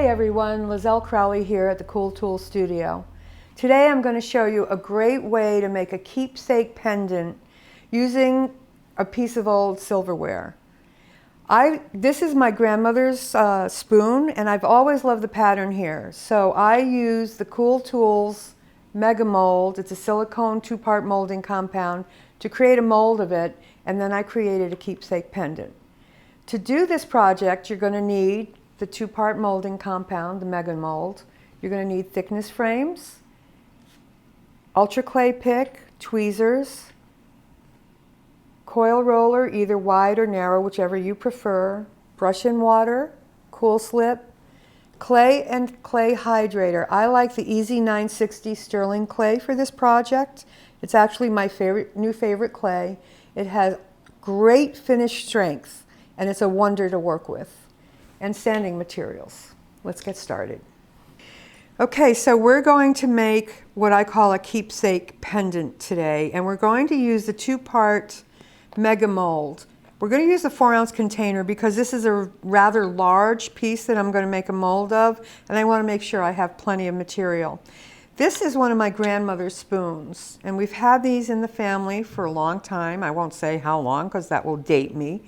Hey everyone, Lisel Crowley here at the Cool Tool Studio. Today I'm going to show you a great way to make a keepsake pendant using a piece of old silverware. This is my grandmother's spoon, and I've always loved the pattern here. So I use the Cool Tools Mega Mold. It's a silicone two-part molding compound to create a mold of it, and then I created a keepsake pendant. To do this project, you're going to need the two-part molding compound, the Mega Mold. You're going to need thickness frames, ultra clay pick, tweezers, coil roller, either wide or narrow, whichever you prefer, brush and water, cool slip, clay and clay hydrator. I like the Easy 960 sterling clay for this project. It's actually my new favorite clay. It has great finish strength, and it's a wonder to work with. And sanding materials. Let's get started. Okay, so we're going to make what I call a keepsake pendant today, and we're going to use the two-part Mega Mold. We're going to use a 4-ounce container because this is a rather large piece that I'm going to make a mold of, and I want to make sure I have plenty of material. This is one of my grandmother's spoons, and we've had these in the family for a long time. I won't say how long because that will date me.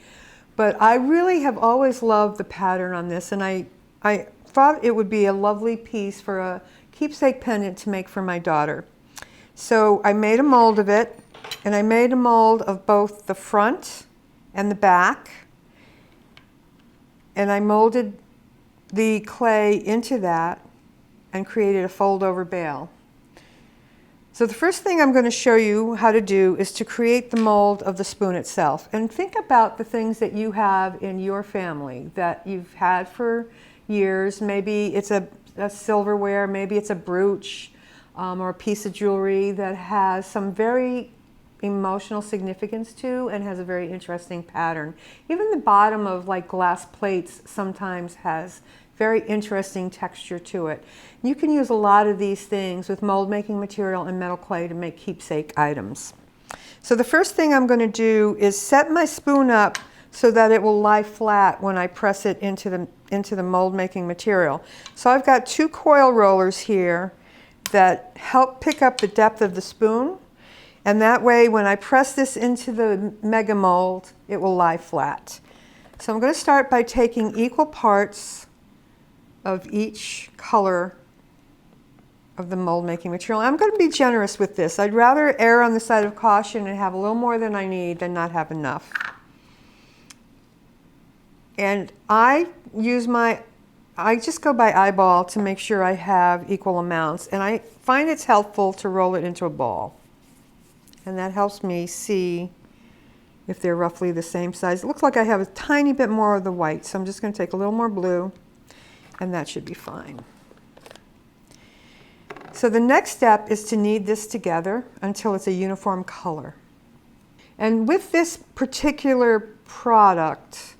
But I really have always loved the pattern on this, and I thought it would be a lovely piece for a keepsake pendant to make for my daughter. So I made a mold of it, and I made a mold of both the front and the back, and I molded the clay into that and created a fold-over bail. So the first thing I'm going to show you how to do is to create the mold of the spoon itself. And think about the things that you have in your family that you've had for years. Maybe it's a silverware, maybe it's a brooch or a piece of jewelry that has some very emotional significance to and has a very interesting pattern. Even the bottom of like glass plates sometimes has very interesting texture to it. You can use a lot of these things with mold making material and metal clay to make keepsake items. So the first thing I'm going to do is set my spoon up so that it will lie flat when I press it into the mold making material. So I've got two coil rollers here that help pick up the depth of the spoon, and that way when I press this into the Mega Mold, it will lie flat. So I'm going to start by taking equal parts of each color of the mold making material. I'm going to be generous with this. I'd rather err on the side of caution and have a little more than I need than not have enough. And I just go by eyeball to make sure I have equal amounts, and I find it's helpful to roll it into a ball. And that helps me see if they're roughly the same size. It looks like I have a tiny bit more of the white, so I'm just going to take a little more blue, and that should be fine. So the next step is to knead this together until it's a uniform color. And with this particular product,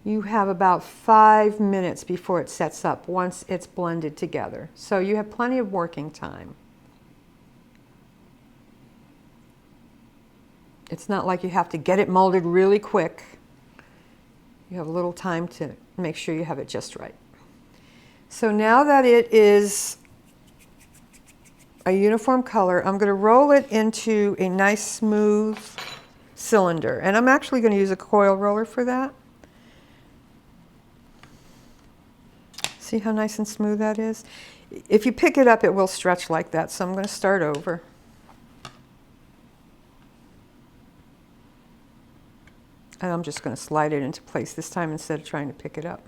you have about 5 minutes before it sets up once it's blended together. So you have plenty of working time. It's not like you have to get it molded really quick. You have a little time to make sure you have it just right. So now that it is a uniform color, I'm going to roll it into a nice smooth cylinder. And I'm actually going to use a coil roller for that. See how nice and smooth that is? If you pick it up, it will stretch like that. So I'm going to start over. And I'm just going to slide it into place this time instead of trying to pick it up.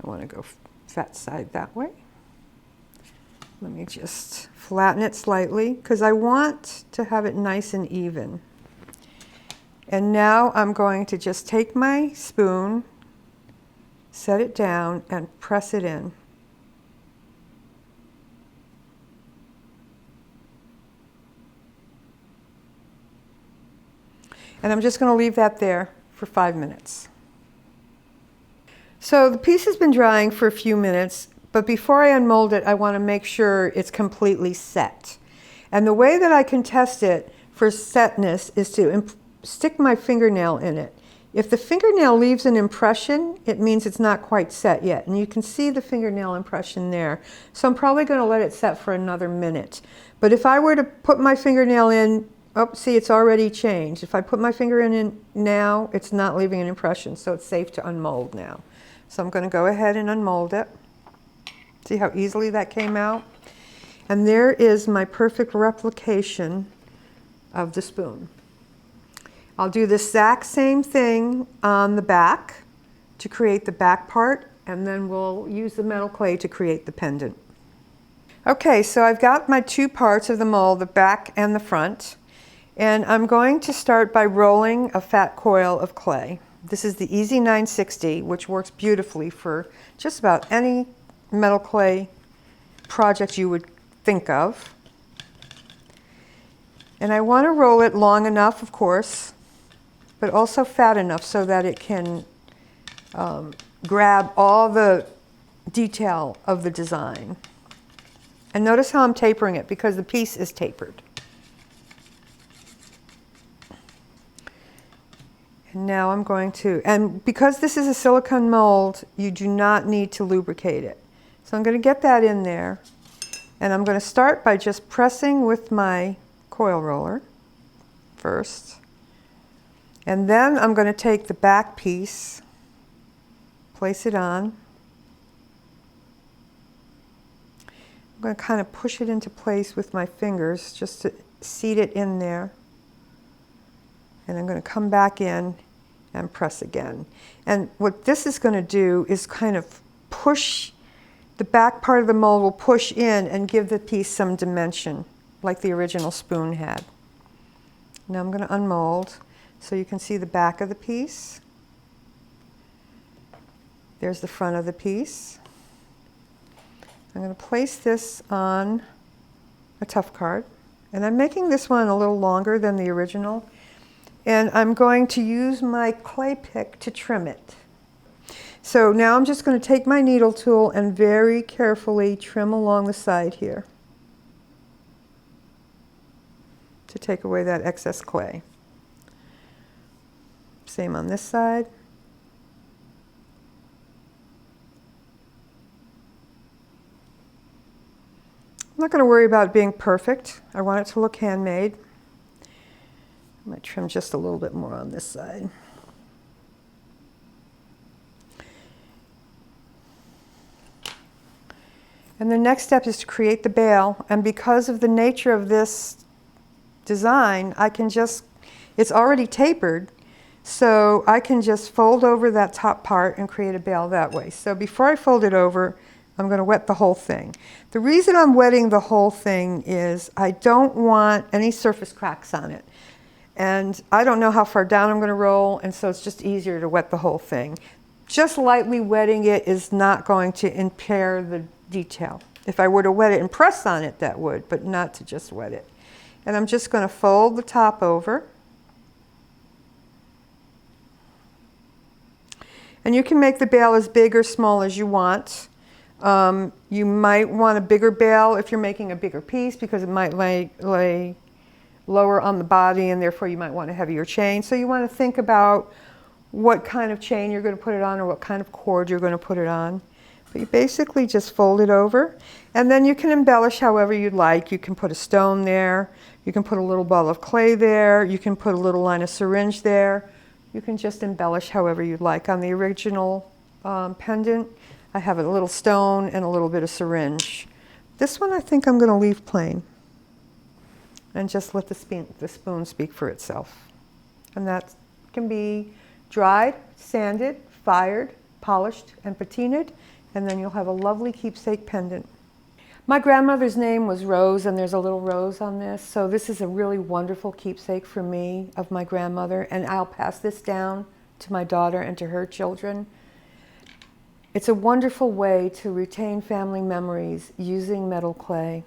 I want to go fat side that way. Let me just flatten it slightly because I want to have it nice and even. And now I'm going to just take my spoon, set it down, and press it in. And I'm just going to leave that there for 5 minutes. So the piece has been drying for a few minutes, but before I unmold it, I want to make sure it's completely set. And the way that I can test it for setness is to stick my fingernail in it. If the fingernail leaves an impression, it means it's not quite set yet. And you can see the fingernail impression there. So I'm probably going to let it set for another minute. But if I were to put my fingernail in, oh, see, it's already changed. If I put my finger in now, it's not leaving an impression, so it's safe to unmold now. So I'm going to go ahead and unmold it. See how easily that came out? And there is my perfect replication of the spoon. I'll do the exact same thing on the back to create the back part, and then we'll use the metal clay to create the pendant. Okay, so I've got my two parts of the mold, the back and the front, and I'm going to start by rolling a fat coil of clay. This is the Easy 960, which works beautifully for just about any metal clay project you would think of. And I want to roll it long enough, of course, but also fat enough so that it can grab all the detail of the design. And notice how I'm tapering it because the piece is tapered. And now I'm going to, and because this is a silicone mold, you do not need to lubricate it. So I'm going to get that in there. And I'm going to start by just pressing with my coil roller first. And then I'm going to take the back piece, place it on. I'm going to kind of push it into place with my fingers just to seat it in there. And I'm going to come back in and press again. And what this is going to do is kind of push, the back part of the mold will push in and give the piece some dimension, like the original spoon had. Now I'm going to unmold so you can see the back of the piece. There's the front of the piece. I'm going to place this on a tough card. And I'm making this one a little longer than the original. And I'm going to use my clay pick to trim it. So now I'm just going to take my needle tool and very carefully trim along the side here to take away that excess clay. Same on this side. I'm not going to worry about it being perfect. I want it to look handmade. I might trim just a little bit more on this side. And the next step is to create the bail. And because of the nature of this design, I can just, it's already tapered, so I can just fold over that top part and create a bail that way. So before I fold it over, I'm going to wet the whole thing. The reason I'm wetting the whole thing is I don't want any surface cracks on it. And I don't know how far down I'm going to roll, and so it's just easier to wet the whole thing. Just lightly wetting it is not going to impair the detail. If I were to wet it and press on it, that would, but not to just wet it. And I'm just going to fold the top over. And you can make the bail as big or small as you want. You might want a bigger bail if you're making a bigger piece because it might lay lower on the body, and therefore you might want a heavier chain. So you want to think about what kind of chain you're going to put it on or what kind of cord you're going to put it on. But you basically just fold it over, and then you can embellish however you'd like. You can put a stone there, you can put a little ball of clay there, you can put a little line of syringe there. You can just embellish however you'd like. On the original pendant, I have a little stone and a little bit of syringe. This one I think I'm going to leave plain and just let the spoon speak for itself. And that can be dried, sanded, fired, polished, and patinaed, and then you'll have a lovely keepsake pendant. My grandmother's name was Rose, and there's a little rose on this, so this is a really wonderful keepsake for me of my grandmother, and I'll pass this down to my daughter and to her children. It's a wonderful way to retain family memories using metal clay.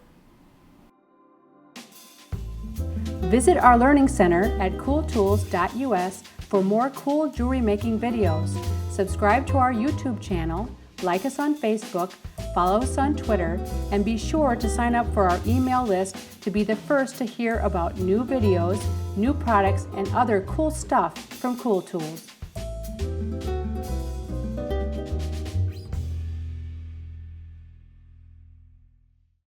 Visit our Learning Center at cooltools.us for more cool jewelry making videos. Subscribe to our YouTube channel, like us on Facebook, follow us on Twitter, and be sure to sign up for our email list to be the first to hear about new videos, new products, and other cool stuff from Cool Tools.